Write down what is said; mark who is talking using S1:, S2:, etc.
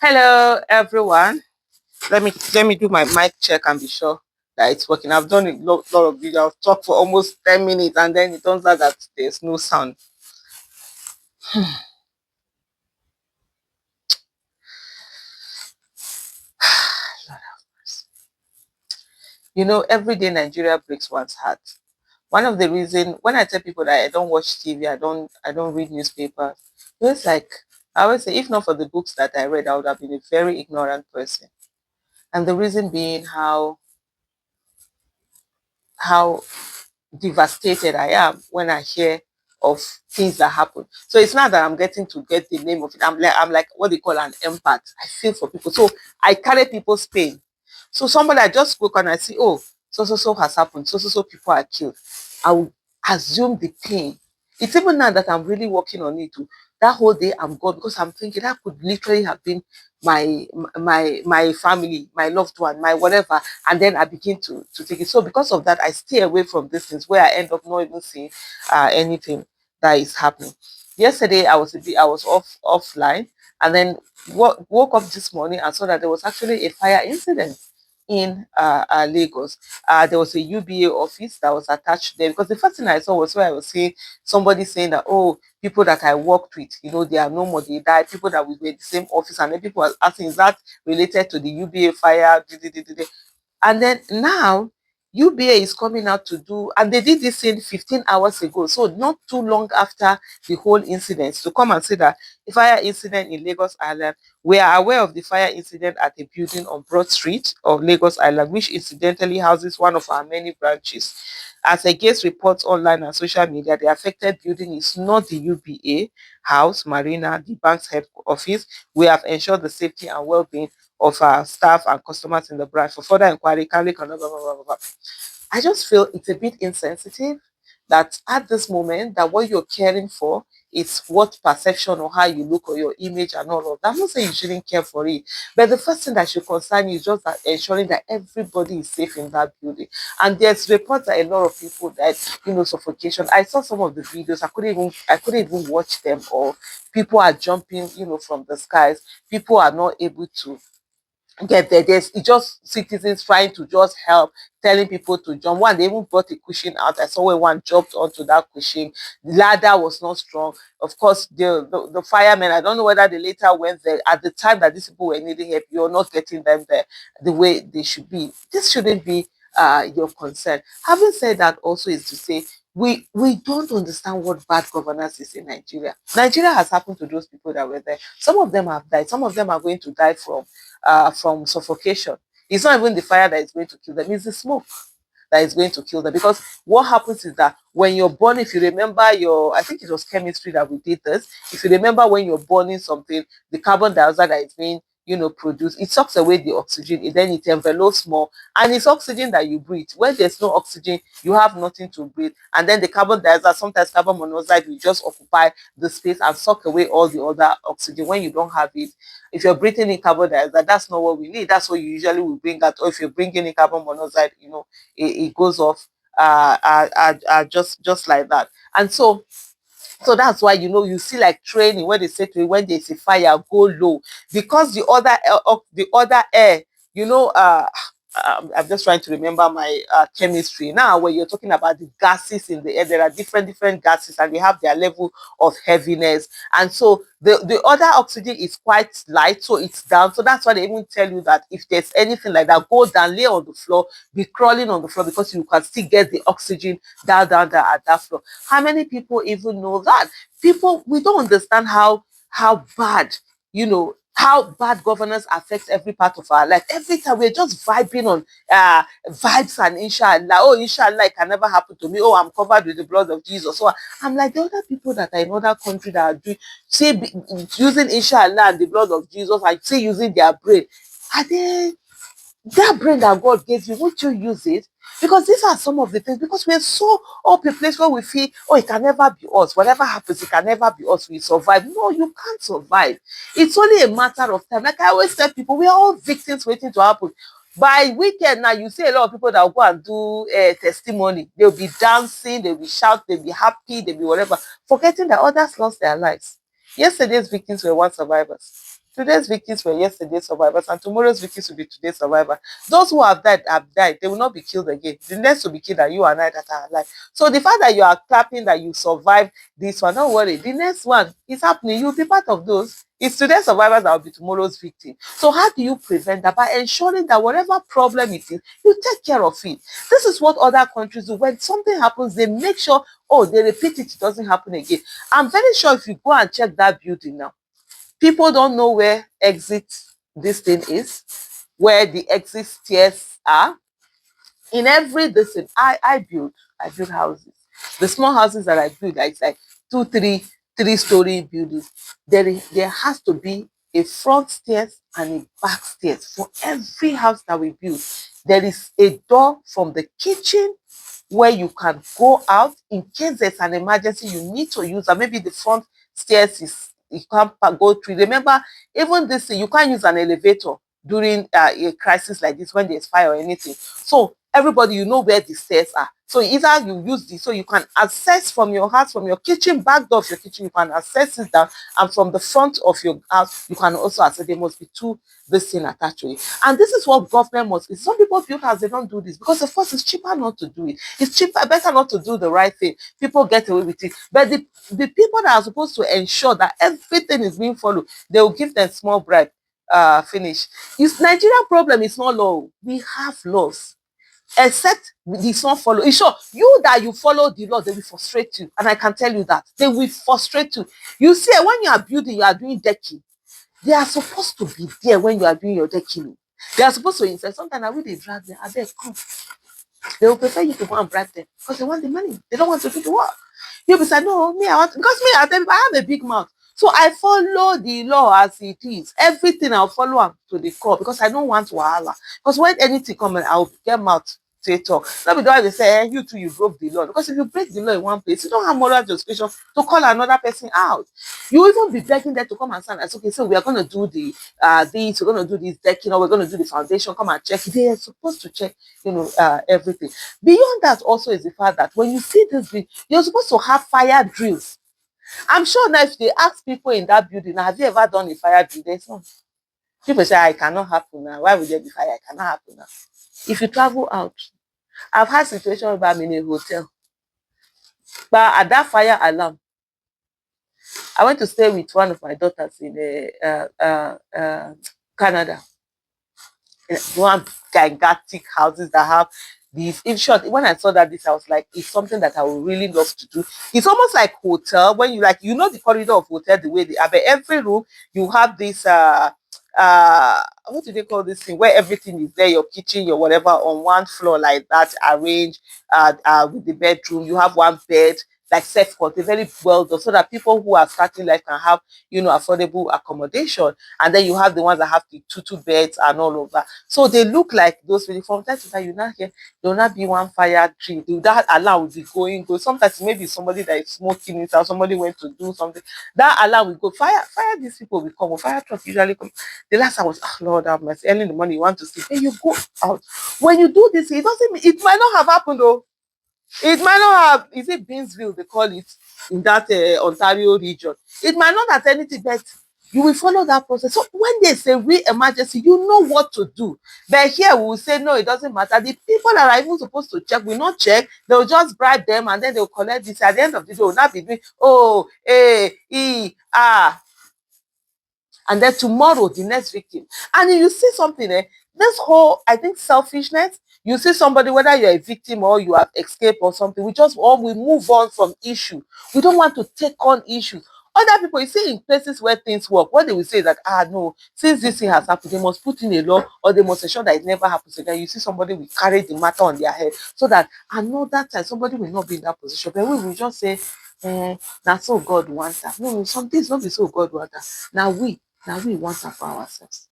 S1: Hello, everyone. Let me do my mic check and be sure that it's working. I've done a lot of video. I've talked for almost 10 minutes, and then it turns out that there's no sound. You know, every day Nigeria breaks one's heart. One of the reason when I tell people that I don't watch TV, I don't read newspapers, it's like I always say, if not for the books that I read, I would have been a very ignorant person. And the reason being how devastated I am when I hear of things that happen. So it's not that I'm getting to get the name of it. I'm like what they call an empath. I feel for people. So I carry people's pain. So somebody I just spoke and I see, oh, so has happened. So people are killed. I will assume the pain. It's even now that I'm really working on it too. That whole day I'm gone because I'm thinking that could literally have been my family, my loved one, my whatever, and then I begin to take it. So because of that, I stay away from these things where I end up not even seeing anything that is happening. Yesterday I was offline, and then woke up this morning and saw that there was actually a fire incident in Lagos. There was a UBA office that was attached there, because the first thing I saw was where I was seeing somebody saying that, oh, people that I worked with, they are no more, they died, people that we were in the same office, and then people were asking, is that related to the UBA fire? And then now UBA is coming out to do, and they did this thing 15 hours ago, so not too long after the whole incident, to come and say that the fire incident in Lagos Island, we are aware of the fire incident at a building on Broad Street of Lagos Island, which incidentally houses one of our many branches. As against reports online and social media, the affected building is not the UBA house, Marina, the bank's head office. We have ensured the safety and well-being of our staff and customers in the branch. For further inquiry, kindly contact blah, blah, blah, blah, blah. I just feel it's a bit insensitive that at this moment that what you're caring for is what perception or how you look or your image and all of that. I'm not saying you shouldn't care for it, but the first thing that should concern you is just that ensuring that everybody is safe in that building. And there's reports that a lot of people died, suffocation. I saw some of the videos. I couldn't even watch them. Or people are jumping, from the skies. People are not able to get there. There's it's just citizens trying to just help, telling people to jump. One, they even brought a cushion out. I saw when one jumped onto that cushion. The ladder was not strong. Of course, the firemen, I don't know whether they later went there. At the time that these people were needing help, you're not getting them there the way they should be. This shouldn't be your concern. Having said that, also is to say we don't understand what bad governance is in Nigeria. Nigeria has happened to those people that were there. Some of them have died. Some of them are going to die from suffocation. It's not even the fire that is going to kill them, it's the smoke that is going to kill them. Because what happens is that when you're born, if you remember I think it was chemistry that we did this. If you remember, when you're burning something, the carbon dioxide that is being produced, it sucks away the oxygen, and then it envelopes more, and it's oxygen that you breathe. When there's no oxygen, you have nothing to breathe, and then the carbon dioxide, sometimes carbon monoxide, will just occupy the space and suck away all the other oxygen. When you don't have it, if you're breathing in carbon dioxide, that's not what we need. That's what you usually will bring out. Or if you're bringing in carbon monoxide, it goes off just like that. And so that's why you see, like, training, where they say to you, when there's a fire, go low, because the other air, you know uh I'm just trying to remember my chemistry now. When you're talking about the gases in the air, there are different gases, and they have their level of heaviness. And so the other oxygen is quite light, so it's down. So that's why they even tell you that if there's anything like that, go down, lay on the floor, be crawling on the floor, because you can still get the oxygen down at that floor. How many people even know that? People, we don't understand how bad, how bad governance affects every part of our life. Every time we're just vibing on vibes and inshallah. Oh, inshallah, it can never happen to me. Oh, I'm covered with the blood of Jesus. So I'm like, the other people that are in other country that are doing, say, using inshallah and the blood of Jesus, I say using their brain. Are they that brain that God gave you, won't you use it? Because these are some of the things, because we're so up a place where we feel, oh, it can never be us. Whatever happens, it can never be us. We survive. No, you can't survive. It's only a matter of time. Like I always tell people, we're all victims waiting to happen. By weekend now, you see a lot of people that will go and do testimony. They'll be dancing, they'll be shouting, they'll be happy, they'll be whatever, forgetting that others lost their lives. Yesterday's victims were one survivors. Today's victims were yesterday's survivors, and tomorrow's victims will be today's survivors. Those who have died have died. They will not be killed again. The next will be killed are you and I that are alive. So the fact that you are clapping that you survived this one, don't worry. The next one is happening. You'll be part of those. It's today's survivors that will be tomorrow's victim. So how do you prevent that? By ensuring that whatever problem it is, you take care of it. This is what other countries do. When something happens, they make sure, oh, they repeat it, it doesn't happen again. I'm very sure if you go and check that building now, people don't know where exit this thing is, where the exit stairs are. In every listen, I build houses. The small houses that I build, like two, three-story buildings. There has to be a front stairs and a back stairs for every house that we build. There is a door from the kitchen where you can go out in case there's an emergency you need to use, or maybe the front stairs is you can't go through. Remember, even this you can't use an elevator during a crisis like this when there's fire or anything. So everybody, you know where the stairs are. So either you use this, so you can access from your house, from your kitchen, back door of your kitchen, you can access it down, and from the front of your house, you can also access. There must be two this thing attached to it. And this is what government must be. Some people build houses, they don't do this because of course it's cheaper not to do it. It's cheaper, better not to do the right thing. People get away with it. But the people that are supposed to ensure that everything is being followed, they will give them small bribe. Finish. It's Nigerian problem is not law. We have laws. Except it's not follow. It's sure you that you follow the law, they will frustrate you. And I can tell you that. They will frustrate you. You see, when you are building, you are doing decking. They are supposed to be there when you are doing your decking. They are supposed to insist. Sometimes I will they drag them. I beg, come. They will prefer you to go and bribe them because they want the money. They don't want to do the work. You'll be saying, no, me, I want, because me, I tell you, I have a big mouth. So I follow the law as it is. Everything I'll follow up to the core because I don't want wahala. Because when anything comes, I'll get mouth to talk. Not because they say, you too, you broke the law. Because if you break the law in one place, you don't have moral justification to call another person out. You even be begging them to come and stand. It's okay, so we are going to do the this, we're going to do this decking, or we're going to do the foundation. Come and check. They are supposed to check, everything. Beyond that, also is the fact that when you see this, you're supposed to have fire drills. I'm sure now if they ask people in that building, have you ever done a fire drill? There's no. People say, it cannot happen now. Why would there be fire? It cannot happen now. If you travel out, I've had situations where I'm in a hotel, but at that fire alarm, I went to stay with one of my daughters in Canada. One gigantic houses that have these. In short, when I saw that this, I was like, it's something that I would really love to do. It's almost like hotel when you like, the corridor of hotel the way they are. But every room you have this what do they call this thing where everything is there, your kitchen, your whatever on one floor like that, arranged with the bedroom. You have one bed like self-contained, very well done, so that people who are starting life can have affordable accommodation. And then you have the ones that have the two beds and all over. So they look like those really from time to time. You not hear there will not be one fire tree. That alarm will be going. Sometimes maybe somebody that is smoking it or somebody went to do something. That alarm will go. Fire, these people will come. Fire truck usually come. The last I was, Lord have mercy. Early in the morning, you want to sleep. Then you go out. When you do this, it doesn't mean it might not have happened though. It might not have, is it Beansville they call it in that Ontario region? It might not have anything, but you will follow that process. So when there's a real emergency, you know what to do. But here we will say, no, it doesn't matter. The people that are even supposed to check will not check. They'll just bribe them and then they'll collect this. At the end of the day, will not be doing, oh, and then tomorrow the next victim. And if you see something this whole, I think, selfishness, you see somebody, whether you're a victim or you have escaped or something, we move on from issue. We don't want to take on issues. Other people, you see, in places where things work, what they will say is that, no, since this thing has happened, they must put in a law or they must ensure that it never happens again. You see somebody will carry the matter on their head so that another time somebody will not be in that position. But we will just say, now so God wants that. No, some things not be so God wants that. Now we want that for ourselves.